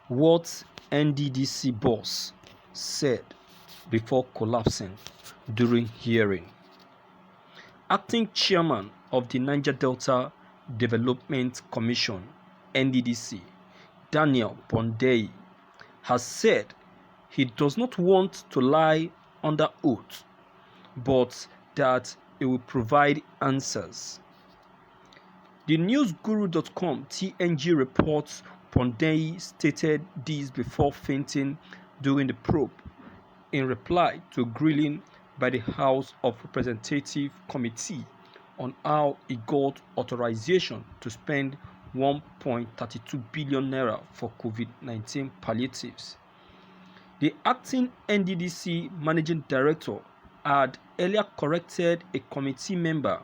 What Nddc boss said before collapsing during hearing. Acting chairman of the Niger Delta Development Commission (Nddc), Daniel Pondei, has said he does not want to lie under oath, but that he will provide answers. The newsguru.com TNG reports Pondei stated this before fainting during the probe in reply to grilling by the House of Representatives Committee on how he got authorization to spend 1.32 billion naira for COVID-19 palliatives. The acting Nddc managing director had earlier corrected a committee member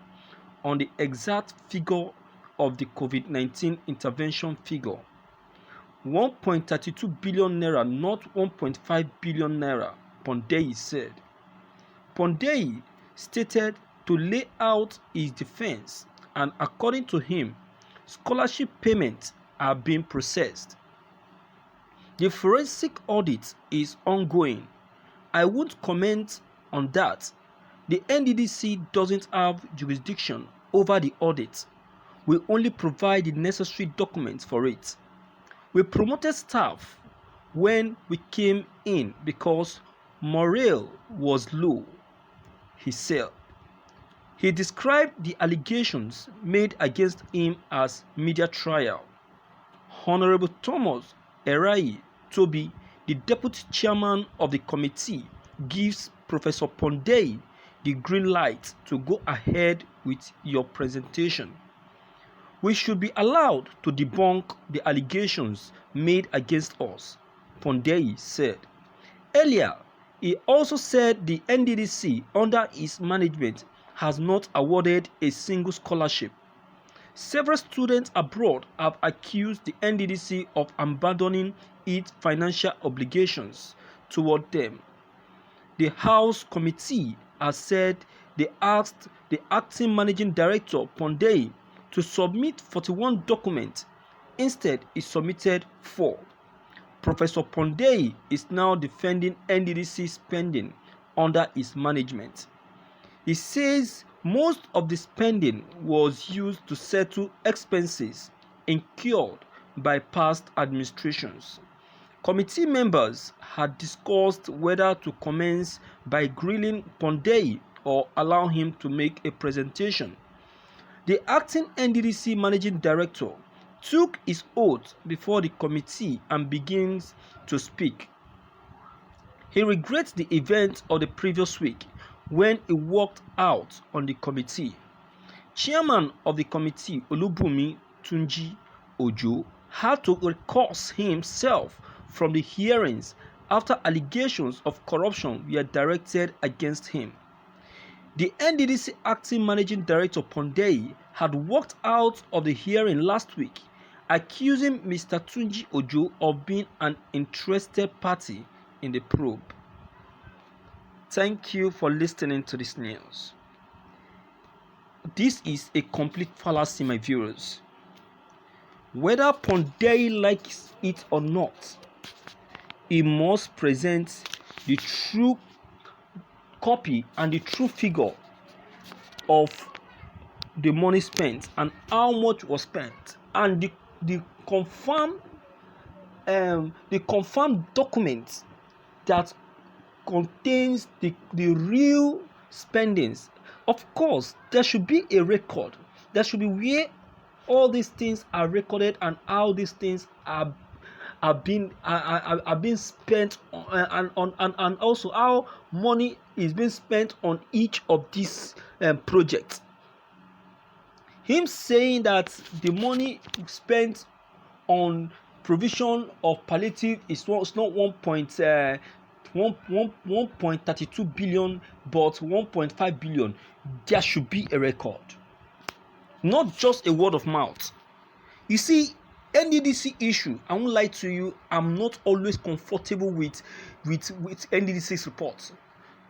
on the exact figure of the COVID-19 intervention figure. 1.32 billion naira, not 1.5 billion naira, Pondei said. Pondei stated to lay out his defense, and according to him, scholarship payments are being processed. The forensic audit is ongoing. I won't comment on that. The Nddc doesn't have jurisdiction over the audit. We only provide the necessary documents for it. We promoted staff when we came in because morale was low, he said. He described the allegations made against him as media trial. Honorable Thomas Erai Toby, the deputy chairman of the committee, gives Professor Pondei the green light to go ahead with your presentation. We should be allowed to debunk the allegations made against us, Pondei said. Earlier, he also said the Nddc under his management has not awarded a single scholarship. Several students abroad have accused the Nddc of abandoning its financial obligations toward them. The House committee has said they asked the acting managing director, Pondei, to submit 41 documents. Instead, he submitted 4. Professor Pondei is now defending Nddc spending under his management. He says most of the spending was used to settle expenses incurred by past administrations. Committee members had discussed whether to commence by grilling Pondei or allow him to make a presentation. The acting Nddc managing director took his oath before the committee and begins to speak. He regrets the events of the previous week when he walked out on the committee. Chairman of the committee, Olubunmi Tunji Ojo, had to recuse himself from the hearings after allegations of corruption were directed against him. The Nddc acting managing director Pondei had walked out of the hearing last week, accusing Mr. Tunji Ojo of being an interested party in the probe. Thank you for listening to this news. This is a complete fallacy, my viewers. Whether Pondei likes it or not, he must present the true copy and the true figure of the money spent and how much was spent, and the confirmed document that contains the real spendings. Of course, there should be a record. There should be where all these things are recorded and how these things are being spent on, and also how money is being spent on each of these projects. Him saying that the money spent on provision of palliative is not 1.32 billion but 1.5 billion. There should be a record, not just a word of mouth. You see, Nddc issue, I won't lie to you, I'm not always comfortable with Nddc's reports,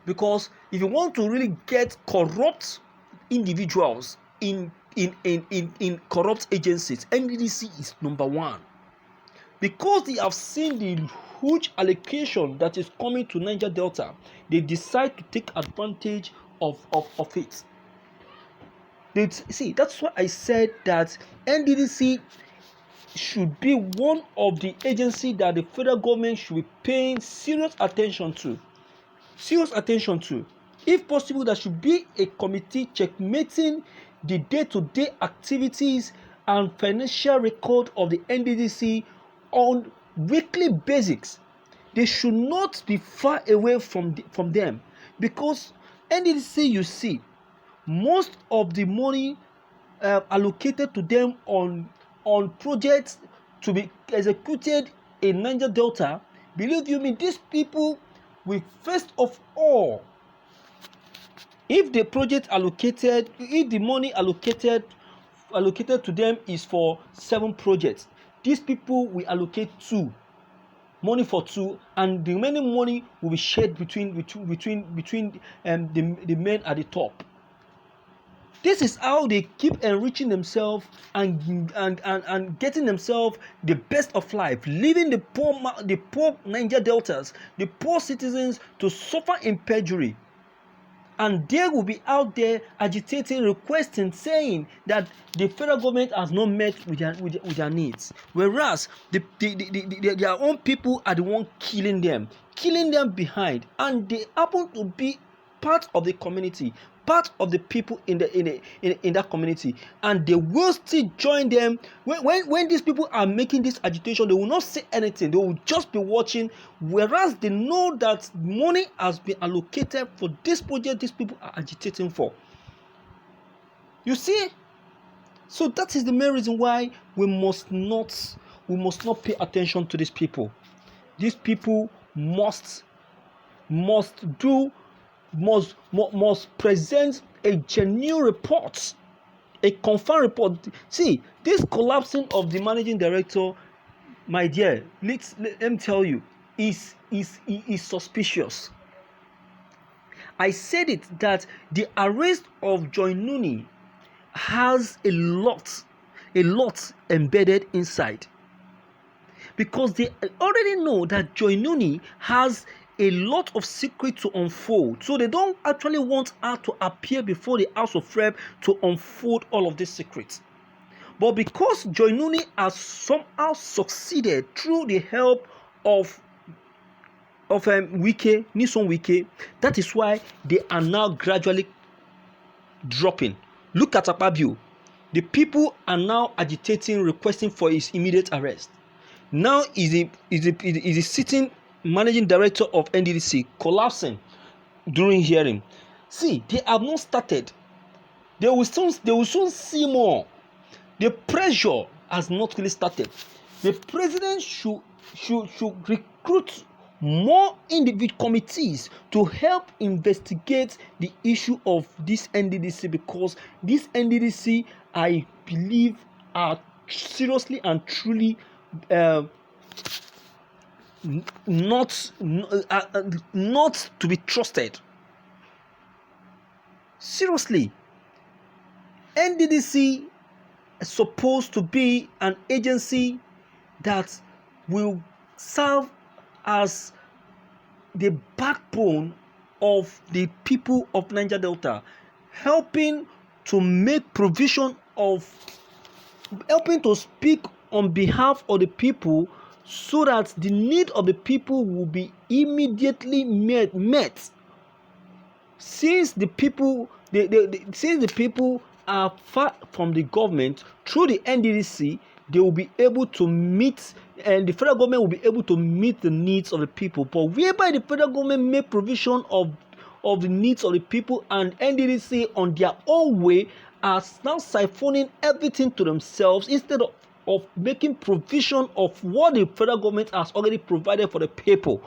because if you want to really get corrupt individuals in corrupt agencies, Nddc is number one. Because they have seen the huge allocation that is coming to Niger Delta, they decide to take advantage of it. That's why I said that Nddc should be one of the agencies that the federal government should be paying serious attention to. If possible, there should be a committee checkmating the day-to-day activities and financial record of the Nddc on weekly basis. They should not be far away from them, because Nddc, you see, most of the money allocated to them on projects to be executed in Niger Delta, believe you me, these people will first of all, if the money allocated to them is for 7 projects, these people will allocate 2 money for 2, and the remaining money will be shared between the men at the top. This is how they keep enriching themselves and getting themselves the best of life, leaving the poor Niger Deltas, the poor citizens, to suffer in perjury. And they will be out there agitating, requesting, saying that the federal government has not met with their needs, whereas their own people are the one killing them behind, and they happen to be part of the community, part of the people in that community, and they will still join them when these people are making this agitation. They will not say anything, they will just be watching, whereas they know that money has been allocated for this project these people are agitating for. You see, so that is the main reason why we must not pay attention to these people. These people must present a genuine report, a confirmed report. See, this collapsing of the managing director, my dear, let me tell you, is suspicious. I said it, that the arrest of Joy Nuni has a lot embedded inside, because they already know that Joy Nuni has a lot of secret to unfold, so they don't actually want her to appear before the House of Rep to unfold all of these secrets. But because Joy Nuni has somehow succeeded through the help of Nyesom Wike, that is why they are now gradually dropping. Look at Akpabio. The people are now agitating, requesting for his immediate arrest. Now is a sitting managing director of Nddc collapsing during hearing. See, they have not started. They will soon see more. The pressure has not really started. The president should recruit more individual committees to help investigate the issue of this Nddc, because this Nddc, I believe, are seriously and truly not to be trusted. Seriously, Nddc is supposed to be an agency that will serve as the backbone of the people of Niger Delta, helping to speak on behalf of the people, so that the need of the people will be immediately met. Since the people are far from the government, through the Nddc, they will be able to meet, and the federal government will be able to meet the needs of the people. But whereby the federal government make provision of the needs of the people, and Nddc on their own way are now siphoning everything to themselves, instead of making provision of what the federal government has already provided for the people.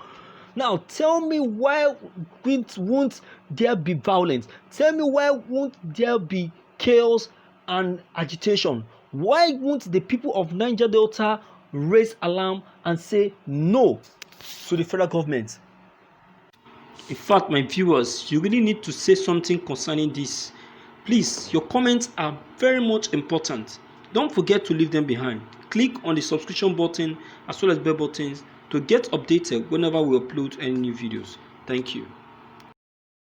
Now tell me, why won't there be violence? Tell me, why won't there be chaos and agitation? Why won't the people of Niger Delta raise alarm and say no to the federal government? In fact, my viewers, you really need to say something concerning this. Please, your comments are very much important. Don't forget to leave them behind. Click on the subscription button as well as bell buttons to get updated whenever we upload any new videos. Thank you.